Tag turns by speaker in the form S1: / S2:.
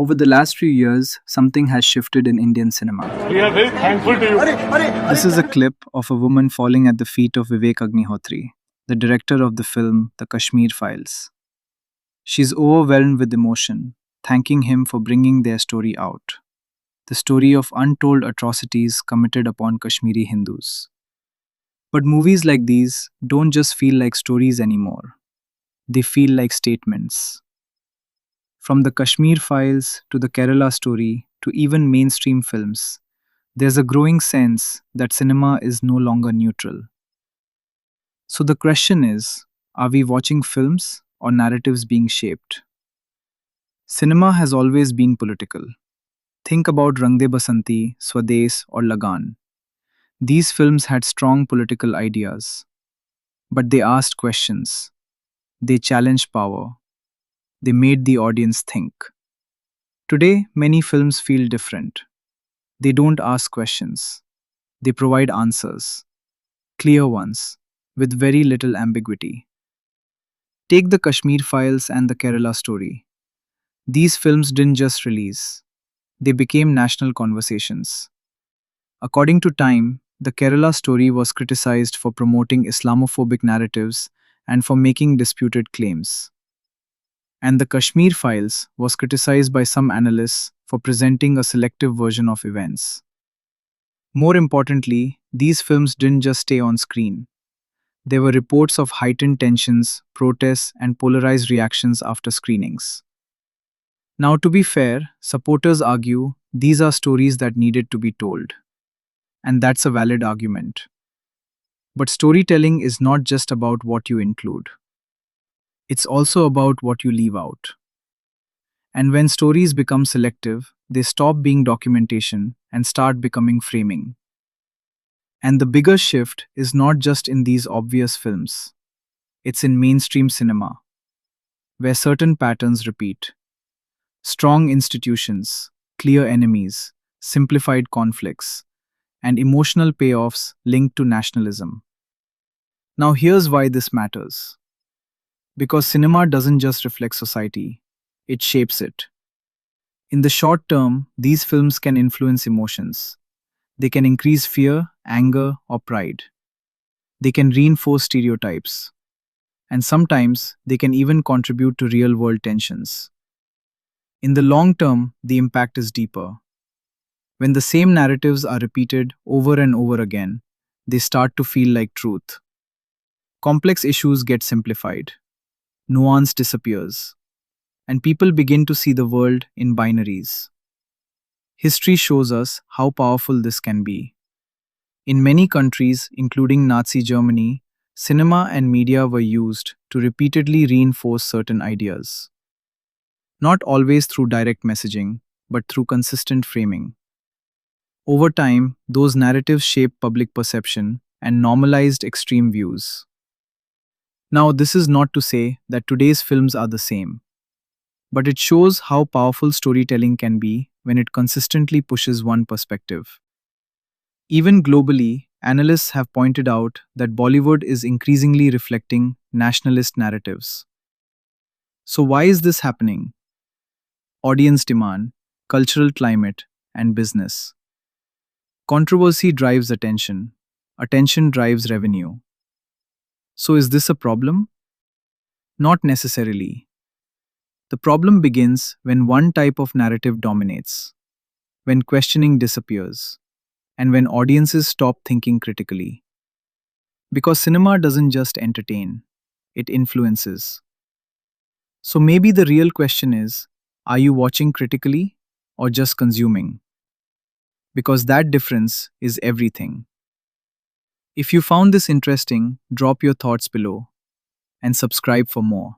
S1: Over the last few years, something has shifted in Indian cinema.
S2: We are very thankful to you.
S1: This is a clip of a woman falling at the feet of Vivek Agnihotri, the director of the film The Kashmir Files. She's overwhelmed with emotion, thanking him for bringing their story out. The story of untold atrocities committed upon Kashmiri Hindus. But movies like these don't just feel like stories anymore. They feel like statements. From the Kashmir Files to the Kerala story to even mainstream films, there's a growing sense that cinema is no longer neutral. So the question is, are we watching films or narratives being shaped? Cinema has always been political. Think about Rang De Basanti, Swades, or Lagan. These films had strong political ideas, but they asked questions. They challenged power. They made the audience think. Today, many films feel different. They don't ask questions. They provide answers, clear ones, with very little ambiguity. Take the Kashmir Files and the Kerala story. These films didn't just release, they became national conversations. According to Time, the Kerala story was criticized for promoting Islamophobic narratives and for making disputed claims. And the Kashmir Files was criticized by some analysts for presenting a selective version of events. More importantly, these films didn't just stay on screen. There were reports of heightened tensions, protests, and polarized reactions after screenings. Now, to be fair, supporters argue these are stories that needed to be told. And that's a valid argument. But storytelling is not just about what you include. It's also about what you leave out. And when stories become selective, they stop being documentation and start becoming framing. And the bigger shift is not just in these obvious films, it's in mainstream cinema, where certain patterns repeat. Strong institutions, clear enemies, simplified conflicts, and emotional payoffs linked to nationalism. Now, here's why this matters. Because cinema doesn't just reflect society, it shapes it. In the short term, these films can influence emotions. They can increase fear, anger, or pride. They can reinforce stereotypes. And sometimes they can even contribute to real world tensions. In the long term, the impact is deeper. When the same narratives are repeated over and over again, they start to feel like truth. Complex issues get simplified. Nuance disappears. And people begin to see the world in binaries. History shows us how powerful this can be. In many countries, including Nazi Germany, cinema and media were used to repeatedly reinforce certain ideas. Not always through direct messaging, but through consistent framing. Over time, those narratives shaped public perception and normalized extreme views. Now, this is not to say that today's films are the same, but it shows how powerful storytelling can be when it consistently pushes one perspective. Even globally, analysts have pointed out that Bollywood is increasingly reflecting nationalist narratives. So, why is this happening? Audience demand, cultural climate, and business. Controversy drives attention. Attention drives revenue. So, is this a problem? Not necessarily. The problem begins when one type of narrative dominates, when questioning disappears, and when audiences stop thinking critically. Because cinema doesn't just entertain, it influences. So maybe the real question is, are you watching critically or just consuming? Because that difference is everything. If you found this interesting, drop your thoughts below and subscribe for more.